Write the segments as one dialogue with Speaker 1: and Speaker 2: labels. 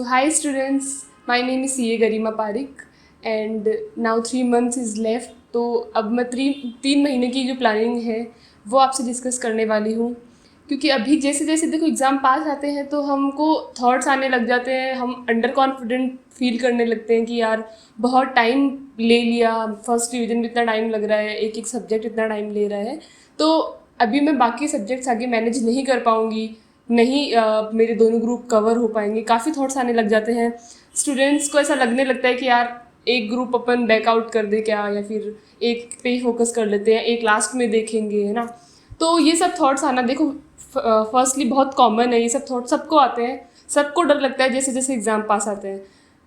Speaker 1: Hi students, my name is CA Garima Pareek and now 3 months is left. तो अब मैं 3 महीने की जो प्लानिंग है वो आपसे डिस्कस करने वाली हूँ, क्योंकि अभी जैसे जैसे देखो एग्ज़ाम पास आते हैं तो हमको थॉट्स आने लग जाते हैं, हम अंडर कॉन्फिडेंट फील करने लगते हैं कि यार बहुत टाइम ले लिया, फर्स्ट रिवीजन में इतना टाइम लग रहा है, एक एक सब्जेक्ट इतना टाइम ले रहा है, तो अभी मैं बाकी सब्जेक्ट्स आगे मैनेज नहीं कर पाऊँगी, नहीं मेरे दोनों ग्रुप कवर हो पाएंगे, काफ़ी थॉट्स आने लग जाते हैं। स्टूडेंट्स को ऐसा लगने लगता है कि यार एक ग्रुप अपन बैकआउट कर दे क्या, या फिर एक पे ही फोकस कर लेते हैं, एक लास्ट में देखेंगे, है ना। तो ये सब थॉट्स आना देखो फर्स्टली बहुत कॉमन है, ये सब थॉट्स सबको आते हैं, सबको डर लगता है जैसे जैसे एग्ज़ाम पास आते हैं।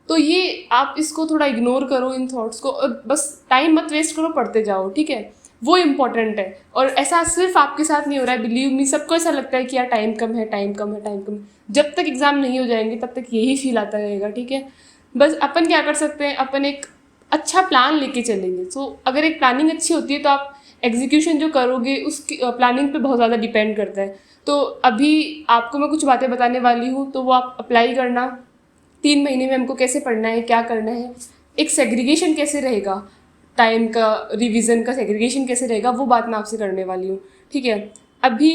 Speaker 1: तो ये आप इसको थोड़ा इग्नोर करो इन थॉट्स को, और बस टाइम मत वेस्ट करो, पढ़ते जाओ, ठीक है, वो इम्पॉर्टेंट है। और ऐसा सिर्फ आपके साथ नहीं हो रहा है, बिलीव मी, सबको ऐसा लगता है कि यार टाइम कम है, टाइम कम है, टाइम कम है। जब तक एग्ज़ाम नहीं हो जाएंगे तब तक यही फील आता रहेगा, ठीक है। बस अपन क्या कर सकते हैं, अपन एक अच्छा प्लान लेके चलेंगे। अगर एक प्लानिंग अच्छी होती है तो आप एग्जीक्यूशन जो करोगे उसकी प्लानिंग पे बहुत ज़्यादा डिपेंड करता है। तो अभी आपको मैं कुछ बातें बताने वाली हूँ, तो वो आप अप्लाई करना। 3 महीने में हमको कैसे पढ़ना है, क्या करना है, एक सेग्रीगेशन कैसे रहेगा, टाइम का, रिवीजन का सेग्रीगेशन कैसे रहेगा, वो बात मैं आपसे करने वाली हूँ, ठीक है। अभी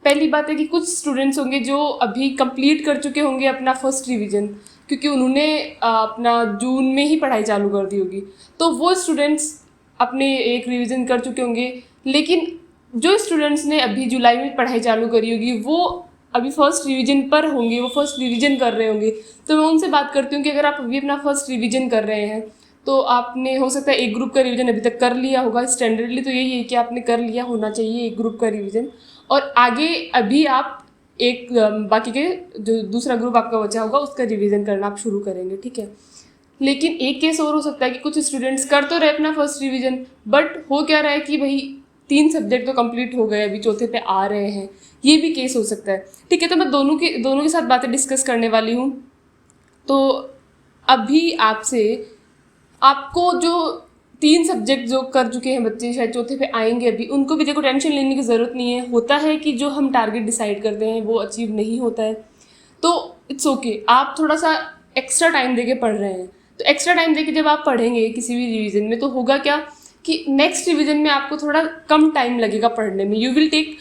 Speaker 1: पहली बात है कि कुछ स्टूडेंट्स होंगे जो अभी कंप्लीट कर चुके होंगे अपना फर्स्ट रिवीजन, क्योंकि उन्होंने अपना जून में ही पढ़ाई चालू कर दी होगी, तो वो स्टूडेंट्स अपने एक रिवीजन कर चुके होंगे। लेकिन जो स्टूडेंट्स ने अभी जुलाई में पढ़ाई चालू करी होगी वो अभी फर्स्ट रिवीजन पर होंगे, वो फर्स्ट रिवीजन कर रहे होंगे। तो मैं उनसे बात करती हूँ कि अगर आप अभी अपना फर्स्ट रिवीजन कर रहे हैं तो आपने हो सकता है एक ग्रुप का रिवीजन अभी तक कर लिया होगा। स्टैंडर्डली तो यही है कि आपने कर लिया होना चाहिए एक ग्रुप का रिवीजन, और आगे अभी आप एक बाकी के जो दूसरा ग्रुप आपका बचा होगा उसका रिवीजन करना आप शुरू करेंगे, ठीक है। लेकिन एक केस और हो सकता है कि कुछ स्टूडेंट्स कर तो रहे अपना फर्स्ट रिवीजन, बट हो क्या रहा है कि भाई 3 सब्जेक्ट तो कंप्लीट हो गए, अभी चौथे पे आ रहे हैं, ये भी केस हो सकता है, ठीक है। तो मैं दोनों के साथ बातें डिस्कस करने वाली हूँ। तो अभी आपसे, आपको जो 3 सब्जेक्ट जो कर चुके हैं बच्चे, शायद चौथे पे आएंगे अभी, उनको भी देखो टेंशन लेने की ज़रूरत नहीं है। होता है कि जो हम टारगेट डिसाइड करते हैं वो अचीव नहीं होता है, तो इट्स ओके, आप थोड़ा सा एक्स्ट्रा टाइम देके पढ़ रहे हैं। तो एक्स्ट्रा टाइम देके जब आप पढ़ेंगे किसी भी रिवीजन में, तो होगा क्या कि नेक्स्ट रिवीजन में आपको थोड़ा कम टाइम लगेगा पढ़ने में। You will take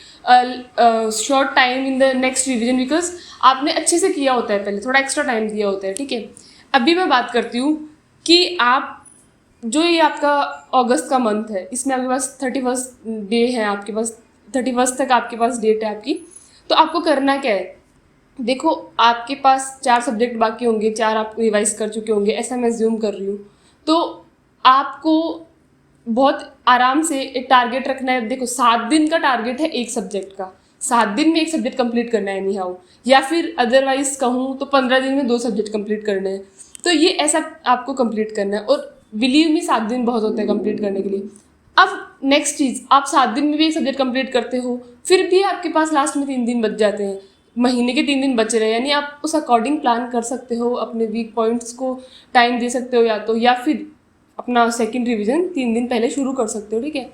Speaker 1: short time in the next revision, because आपने अच्छे से किया होता है, पहले थोड़ा एक्स्ट्रा टाइम दिया होता है, ठीक है। अभी मैं बात करती हूँ कि आप जो ये आपका अगस्त का मंथ है, इसमें आपके पास 31 डे है, आपके पास 31 तक आपके पास डेट है आपकी। तो आपको करना क्या है, देखो आपके पास 4 सब्जेक्ट बाकी होंगे, 4 आप रिवाइज कर चुके होंगे, ऐसा मैं ज्यूम कर रही हूँ। तो आपको बहुत आराम से एक टारगेट रखना है। देखो 7 दिन का टारगेट है एक सब्जेक्ट का, 7 दिन में एक सब्जेक्ट कंप्लीट करना है एनी हाउ, या फिर अदरवाइज कहूँ तो 15 दिन में 2 सब्जेक्ट कंप्लीट करने हैं। तो ये ऐसा आपको कंप्लीट करना है, और बिलीव मी 7 दिन बहुत होते हैं कंप्लीट करने के लिए। अब नेक्स्ट चीज़, आप 7 दिन में भी एक सब्जेक्ट कंप्लीट करते हो, फिर भी आपके पास लास्ट में 3 दिन बच जाते हैं, महीने के 3 दिन बच रहे हैं, यानी आप उस अकॉर्डिंग प्लान कर सकते हो, अपने वीक पॉइंट्स को टाइम दे सकते हो, या फिर अपना सेकंड रिवीजन 3 दिन पहले शुरू कर सकते हो, ठीक है।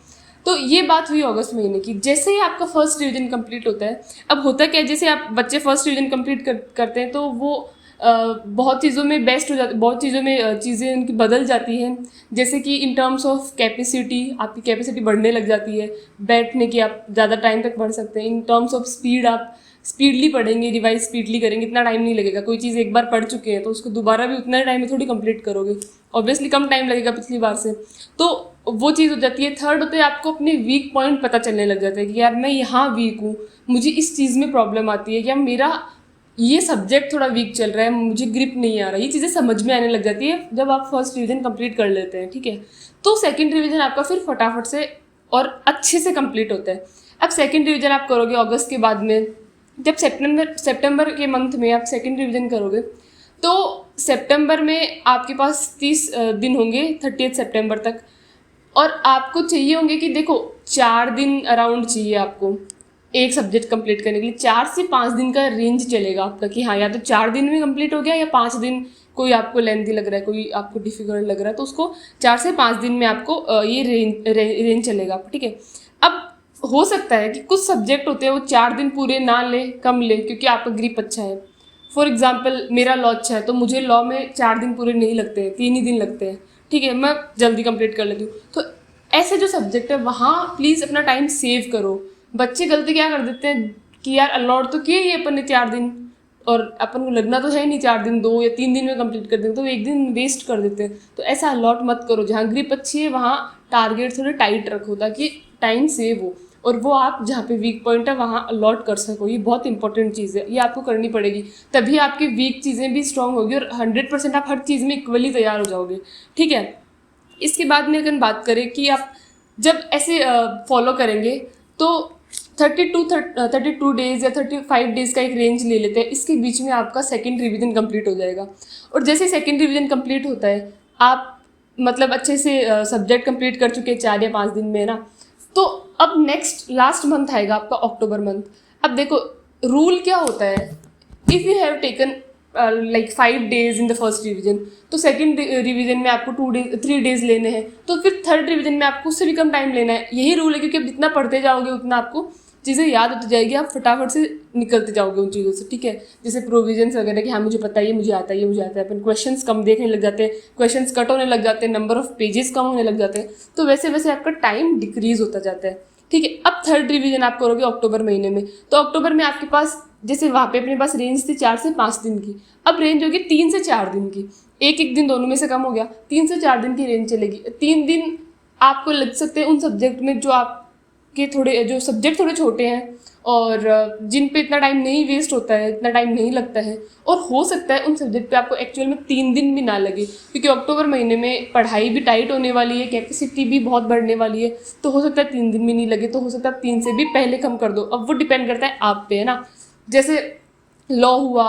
Speaker 1: तो ये बात हुई अगस्त महीने की। जैसे ही आपका फर्स्ट रिवीजन कंप्लीट होता है, अब होता क्या है, जैसे आप बच्चे फर्स्ट रिवीजन कंप्लीट करते हैं तो वो बहुत चीज़ों में बेस्ट हो जाते, बहुत चीज़ों में चीज़ें उनकी बदल जाती हैं। जैसे कि इन टर्म्स ऑफ कैपेसिटी, आपकी कैपेसिटी बढ़ने लग जाती है बैठने की, आप ज़्यादा टाइम तक पढ़ सकते हैं। इन टर्म्स ऑफ स्पीड, आप स्पीडली पढ़ेंगे, रिवाइज स्पीडली करेंगे, इतना टाइम नहीं लगेगा। कोई चीज़ एक बार पढ़ चुके हैं तो उसको दोबारा भी उतना टाइम में थोड़ी कंप्लीट करोगे, ऑब्वियसली कम टाइम लगेगा पिछली बार से, तो वो चीज़ हो जाती है। थर्ड होते हैं आपको अपने वीक पॉइंट पता चलने लग जाता है कि यार मैं यहाँ वीक हूँ, मुझे इस चीज़ में प्रॉब्लम आती है, या मेरा ये सब्जेक्ट थोड़ा वीक चल रहा है, मुझे ग्रिप नहीं आ रहा। ये चीज़ें समझ में आने लग जाती है जब आप फर्स्ट रिवीजन कंप्लीट कर लेते हैं, ठीक है। तो सेकंड रिवीजन आपका फिर फटाफट से और अच्छे से कंप्लीट होता है। अब सेकंड रिवीजन आप करोगे अगस्त के बाद में, जब सितंबर के मंथ में आप सेकंड रिवीजन करोगे, तो सितंबर में आपके पास 30 दिन होंगे 30 सितंबर तक, और आपको चाहिए होंगे कि देखो 4 दिन अराउंड चाहिए आपको एक सब्जेक्ट कंप्लीट करने के लिए। 4 से 5 दिन का रेंज चलेगा आपका कि हाँ, या तो 4 दिन में कंप्लीट हो गया, या 5 दिन कोई आपको लेंथी लग रहा है, कोई आपको डिफिकल्ट लग रहा है, तो उसको 4 से 5 दिन में आपको ये रेंज चलेगा, ठीक है। अब हो सकता है कि कुछ सब्जेक्ट होते हैं वो 4 दिन पूरे ना ले, कम ले, क्योंकि आपका ग्रिप अच्छा है। फॉर एग्जाम्पल मेरा लॉ अच्छा है तो मुझे लॉ में 4 दिन पूरे नहीं लगते हैं, 3 ही दिन लगते हैं, ठीक है, मैं जल्दी कंप्लीट कर लेती हूँ। तो ऐसे जो सब्जेक्ट है वहाँ प्लीज़ अपना टाइम सेव करो। बच्चे गलती क्या कर देते हैं कि यार अलॉट तो किए ही अपन ने 4 दिन, और अपन को लगना तो है नहीं 4 दिन, 2 या 3 दिन में कंप्लीट कर देंगे, तो 1 दिन वेस्ट कर देते हैं। तो ऐसा अलॉट मत करो। जहाँ ग्रिप अच्छी है वहाँ टारगेट थोड़े टाइट रखो ताकि टाइम सेव हो, और वो आप जहाँ पे वीक पॉइंट है वहाँ अलॉट कर सको। ये बहुत इंपॉर्टेंट चीज़ है, ये आपको करनी पड़ेगी, तभी आपकी वीक चीज़ें भी स्ट्रांग होगी और 100% आप हर चीज़ में इक्वली तैयार हो जाओगे, ठीक है। इसके बाद में अगर बात करें कि आप जब ऐसे फॉलो करेंगे तो 32 डेज़ या 35 डेज़ का एक रेंज ले लेते हैं, इसके बीच में आपका सेकेंड रिवीजन कंप्लीट हो जाएगा। और जैसे सेकेंड रिवीजन कंप्लीट होता है, आप मतलब अच्छे से सब्जेक्ट कंप्लीट कर चुके हैं 4 या 5 दिन में, ना, तो अब नेक्स्ट लास्ट मंथ आएगा आपका अक्टूबर मंथ। अब देखो रूल क्या होता है, if you have taken like 5 days in the first revision, तो सेकंड रिवीजन में आपको 3 डेज लेने हैं, तो फिर थर्ड रिवीजन में आपको उससे भी कम टाइम लेना है। यही रूल है, क्योंकि आप जितना पढ़ते जाओगे उतना आपको चीज़ें याद होती जाएगी, आप फटाफट से निकलते जाओगे उन चीज़ों से, ठीक है। जैसे प्रोविजन्स वगैरह कि हाँ मुझे पता है, ये मुझे आता है, ये मुझे आता है, अपन क्वेश्चंस कम देखने लग जाते हैं, क्वेश्चंस कट होने लग जाते हैं, नंबर ऑफ पेजेस कम होने लग जाते हैं, तो वैसे वैसे आपका टाइम डिक्रीज होता जाता है, ठीक है। अब थर्ड रिवीजन आप करोगे अक्टूबर महीने में, तो अक्टूबर में आपके पास जैसे वहाँ पे अपने पास रेंज थी 4 से 5 दिन की, अब रेंज होगी 3 से 4 दिन की। एक एक दिन दोनों में से कम हो गया, 3 से 4 दिन की रेंज चलेगी। 3 दिन आपको लग सकते हैं उन सब्जेक्ट में जो आपके थोड़े, जो सब्जेक्ट थोड़े छोटे हैं और जिन पे इतना टाइम नहीं वेस्ट होता है, इतना टाइम नहीं लगता है, और हो सकता है उन सब्जेक्ट पे आपको एक्चुअल में 3 दिन भी ना लगे, क्योंकि अक्टूबर महीने में पढ़ाई भी टाइट होने वाली है, कैपेसिटी भी बहुत बढ़ने वाली है, तो हो सकता है 3 दिन भी नहीं लगे, तो हो सकता है आप 3 से भी पहले कम कर दो। अब वो डिपेंड करता है आप पे, है ना। जैसे लॉ हुआ,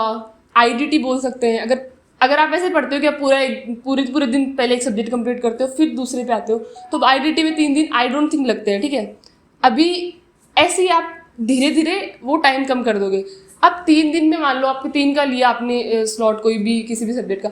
Speaker 1: आईडीटी बोल सकते हैं। अगर अगर आप ऐसे पढ़ते हो कि आप पूरे दिन पहले एक सब्जेक्ट कंप्लीट करते हो फिर दूसरे पे आते हो, तो आईडीटी में 3 दिन आई डोंट थिंक लगते हैं, ठीक है। अभी ऐसे ही आप धीरे धीरे वो टाइम कम कर दोगे। अब 3 दिन में मान लो आपके 3 का लिया आपने स्लॉट, कोई भी किसी भी सब्जेक्ट का।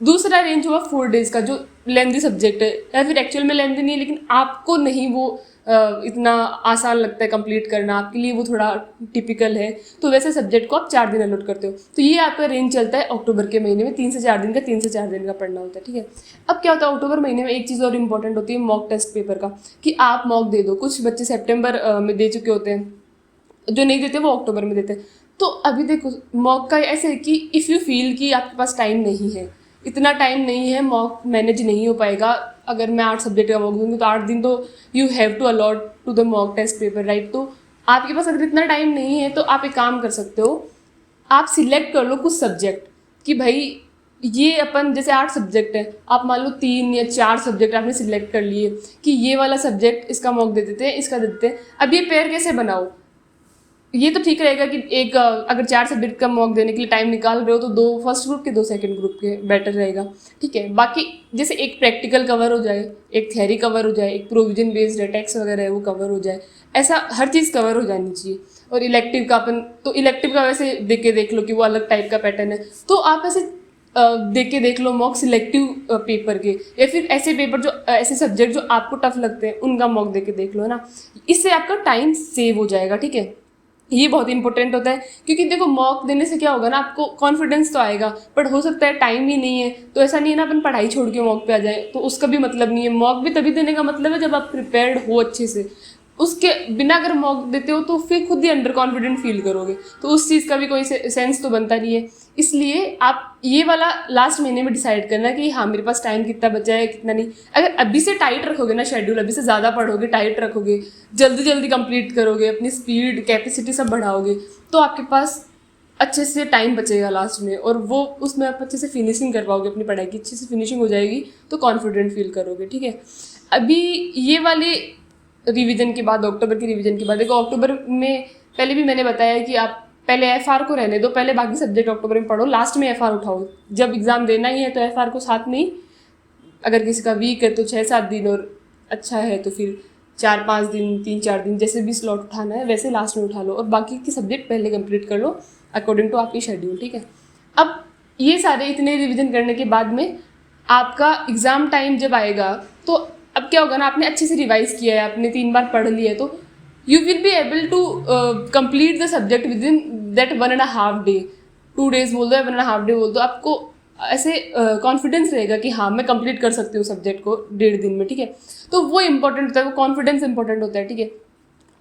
Speaker 1: दूसरा रेंज हुआ 4 डेज का, जो लेंथी सब्जेक्ट है, या फिर एक्चुअल में लेंथी नहीं है लेकिन आपको नहीं वो इतना आसान लगता है कंप्लीट करना, आपके लिए वो थोड़ा टिपिकल है, तो वैसे सब्जेक्ट को आप 4 दिन अलॉट करते हो। तो ये आपका रेंज चलता है अक्टूबर के महीने में, 3 से 4 दिन का, 3 से 4 दिन का पढ़ना होता है, ठीक है। अब क्या होता है अक्टूबर महीने में, एक चीज़ और इंपॉर्टेंट होती है मॉक टेस्ट पेपर का, कि आप मॉक दे दो। कुछ बच्चे सितंबर में दे चुके होते हैं, जो नहीं देते वो अक्टूबर में देते हैं। तो अभी देखो मॉक का ऐसे है कि इफ़ यू फील कि आपके पास टाइम नहीं है, इतना टाइम नहीं है, मॉक मैनेज नहीं हो पाएगा, अगर मैं 8 सब्जेक्ट का मॉक दूँगी तो 8 दिन तो you have to allot to the mock test paper, right. तो आपके पास अगर इतना टाइम नहीं है तो आप एक काम कर सकते हो, आप सिलेक्ट कर लो कुछ सब्जेक्ट कि भाई ये अपन जैसे 8 सब्जेक्ट है, आप मान लो 3 या 4 सब्जेक्ट आपने सिलेक्ट कर लिए कि ये वाला सब्जेक्ट इसका मॉक दे देते हैं, इसका दे देते हैं। अब ये पेयर कैसे बनाओ, ये तो ठीक रहेगा कि एक अगर 4 सब्जेक्ट का मॉक देने के लिए टाइम निकाल रहे हो तो 2 फर्स्ट ग्रुप के 2 सेकंड ग्रुप के, बेटर रहेगा, ठीक है। बाकी जैसे एक प्रैक्टिकल कवर हो जाए, एक थ्योरी कवर हो जाए, एक प्रोविजन बेस्ड टैक्स वगैरह है वो कवर हो जाए, ऐसा हर चीज़ कवर हो जानी चाहिए। और इलेक्टिव का अपन तो इलेक्टिव का वैसे देख लो कि वो अलग टाइप का पैटर्न है, तो आप ऐसे देख लो मॉक सिलेक्टिव पेपर के, या फिर ऐसे पेपर जो ऐसे सब्जेक्ट जो आपको टफ लगते हैं उनका मॉक देख लो, है ना। इससे आपका टाइम सेव हो जाएगा, ठीक है। ये बहुत इंपॉर्टेंट होता है, क्योंकि देखो मॉक देने से क्या होगा ना, आपको कॉन्फिडेंस तो आएगा, बट हो सकता है टाइम ही नहीं है, तो ऐसा नहीं है ना अपन पढ़ाई छोड़ के मॉक पे आ जाए, तो उसका भी मतलब नहीं है। मॉक भी तभी देने का मतलब है जब आप प्रिपेयर्ड हो अच्छे से। उसके बिना अगर मॉक देते हो तो फिर खुद ही अंडर कॉन्फिडेंट फील करोगे, तो उस चीज़ का भी कोई सेंस तो बनता नहीं है। इसलिए आप ये वाला लास्ट महीने में डिसाइड करना कि हाँ मेरे पास टाइम कितना बचा है कितना नहीं। अगर अभी से टाइट रखोगे ना शेड्यूल, अभी से ज़्यादा पढ़ोगे, टाइट रखोगे, जल्दी जल्दी कंप्लीट करोगे, अपनी स्पीड कैपेसिटी सब बढ़ाओगे, तो आपके पास अच्छे से टाइम बचेगा लास्ट में, और वो उसमें आप अच्छे से फिनिशिंग कर पाओगे, अपनी पढ़ाई की अच्छे से फिनिशिंग हो जाएगी, तो कॉन्फिडेंट फील करोगे, ठीक है। अभी ये वाले रिवीजन के बाद, अक्टूबर के रिवीजन के बाद, देखो अक्टूबर में पहले भी मैंने बताया कि आप पहले एफआर को रहने दो, पहले बाकी सब्जेक्ट अक्टूबर में पढ़ो, लास्ट में एफआर उठाओ। जब एग्ज़ाम देना ही है तो एफआर को साथ में ही, अगर किसी का वीक है तो 6-7 दिन, और अच्छा है तो फिर 4-5 दिन, 3-4 दिन, जैसे भी स्लॉट उठाना है वैसे लास्ट में उठा लो, और बाकी के सब्जेक्ट पहले कंप्लीट कर लो अकॉर्डिंग टू आपकी शेड्यूल, ठीक है। अब ये सारे इतने रिविजन करने के बाद में आपका एग्ज़ाम टाइम जब आएगा, तो अब क्या होगा ना, आपने अच्छे से रिवाइज किया है, आपने 3 बार पढ़ लिया है, तो you will be able to complete the subject within that 1.5 day, 2 days बोल दो या 1.5 डे बोल दो, आपको ऐसे कॉन्फिडेंस रहेगा कि हाँ मैं कंप्लीट कर सकती हूँ सब्जेक्ट को 1.5 दिन में, ठीक है। तो वो इंपॉर्टेंट होता है, वो कॉन्फिडेंस इंपॉर्टेंट होता है, ठीक है।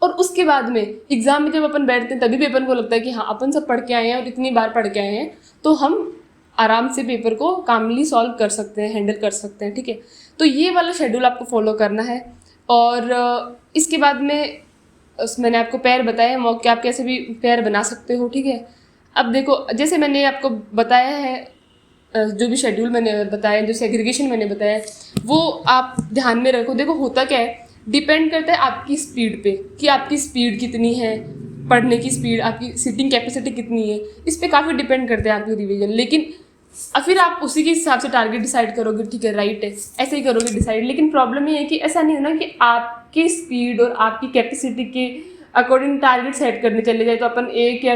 Speaker 1: और उसके बाद में एग्जाम में जब अपन बैठते हैं तभी भी अपन को लगता है कि हाँ अपन सब पढ़ के आए हैं और इतनी बार पढ़ के आए हैं, तो हम आराम से पेपर को कामली सॉल्व कर सकते हैं, हैंडल कर सकते हैं, ठीक है। तो ये वाला शेड्यूल आपको फॉलो करना है। और इसके बाद में मैंने आपको पेयर बताया, मॉक के आप कैसे भी पेयर बना सकते हो, ठीक है। अब देखो जैसे मैंने आपको बताया है, जो भी शेड्यूल मैंने बताया, जो सेग्रीगेशन मैंने बताया, वो आप ध्यान में रखो। देखो होता क्या है, डिपेंड करता है आपकी स्पीड पे कि आपकी स्पीड कितनी है, पढ़ने की स्पीड, आपकी सिटिंग कैपेसिटी कितनी है, इस पे काफ़ी डिपेंड करते हैं आपकी रिवीजन। लेकिन फिर आप उसी के हिसाब से टारगेट डिसाइड करोगे, ठीक है राइट है, ऐसे ही करोगे डिसाइड। लेकिन प्रॉब्लम ये है कि ऐसा नहीं होना कि आपकी स्पीड और आपकी कैपेसिटी के अकॉर्डिंग टारगेट सेट करने चले जाए तो अपन 1 या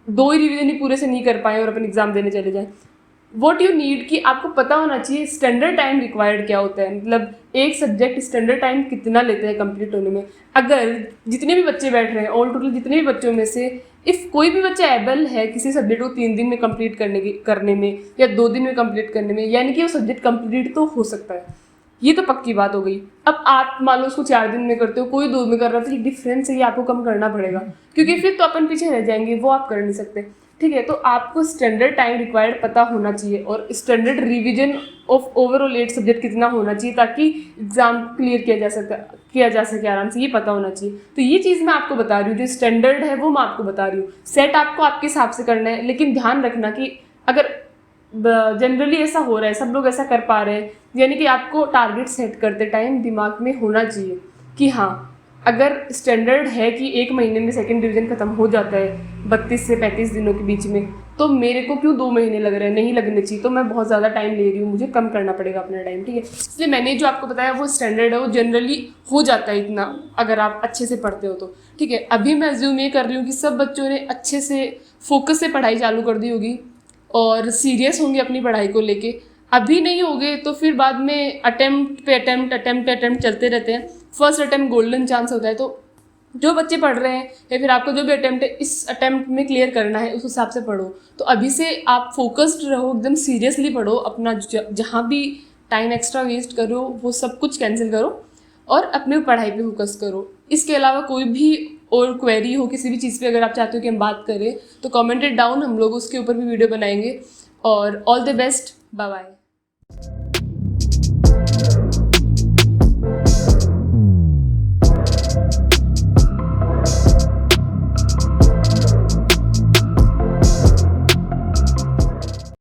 Speaker 1: 2 ही रिवीजन ही पूरे से नहीं कर पाए और अपन एग्जाम देने चले जाएं। वॉट यू नीड कि आपको पता होना चाहिए स्टैंडर्ड टाइम रिक्वायर्ड क्या होता है, मतलब एक सब्जेक्ट स्टैंडर्ड टाइम कितना लेते हैं कंप्लीट होने में। अगर जितने भी बच्चे बैठ रहे हैं ऑल टोटल, जितने भी बच्चों में से इफ़ कोई भी बच्चा एबल है किसी सब्जेक्ट को 3 दिन में कंप्लीट करने में या 2 दिन में कंप्लीट करने में, यानी कि वो सब्जेक्ट कंप्लीट तो हो सकता है। ये तो पक्की बात हो गई। अब आप मान लो उसको 4 दिन में करते हो, कोई 2 में कर रहा है, तो डिफरेंस है ये आपको कम करना पड़ेगा, क्योंकि फिर तो अपन पीछे रह जाएंगे, वो आप कर नहीं सकते, ठीक है। तो आपको स्टैंडर्ड टाइम रिक्वायर्ड पता होना चाहिए और standard revision of overall 8 subject कितना होना चाहिए ताकि एग्जाम क्लियर किया जा सके आराम से, ये पता होना चाहिए। तो ये चीज़ मैं आपको बता रही हूँ, जो स्टैंडर्ड है वो मैं आपको बता रही हूँ। सेट आपको आपके हिसाब से करना है, लेकिन ध्यान रखना कि अगर जनरली ऐसा हो रहा है, सब लोग ऐसा कर पा रहे हैं, यानी कि आपको टारगेट सेट करते टाइम दिमाग में होना चाहिए कि हाँ अगर स्टैंडर्ड है कि 1 महीने में सेकंड डिवीजन खत्म हो जाता है 32 से 35 दिनों के बीच में, तो मेरे को क्यों 2 महीने लग रहे हैं, नहीं लगने चाहिए, तो मैं बहुत ज़्यादा टाइम ले रही हूँ, मुझे कम करना पड़ेगा अपना टाइम, ठीक है। इसलिए मैंने जो आपको बताया वो स्टैंडर्ड है, वो जनरली हो जाता है इतना अगर आप अच्छे से पढ़ते हो तो, ठीक है। अभी मैं अज्यूम ये कर रही हूँ कि सब बच्चों ने अच्छे से फोकस से पढ़ाई चालू कर दी होगी और सीरियस होंगे अपनी पढ़ाई को लेके। अभी नहीं होगे तो फिर बाद में अटेम्प्ट चलते रहते हैं। फर्स्ट अटेम्प्ट गोल्डन चांस होता है, तो जो बच्चे पढ़ रहे हैं या फिर आपको जो भी अटेम्प्ट है इस अटेम्प्ट में क्लियर करना है, उस हिसाब से पढ़ो। तो अभी से आप फोकस्ड रहो, एकदम सीरियसली पढ़ो, अपना जहाँ भी टाइम एक्स्ट्रा वेस्ट करो वो सब कुछ कैंसिल करो और अपने पढ़ाई पे फोकस करो। इसके अलावा कोई भी और क्वेरी हो किसी भी चीज़ पे, अगर आप चाहते हो कि हम बात करें तो कमेंट इट डाउन, हम लोग उसके ऊपर भी वीडियो बनाएंगे। और all the best, bye bye.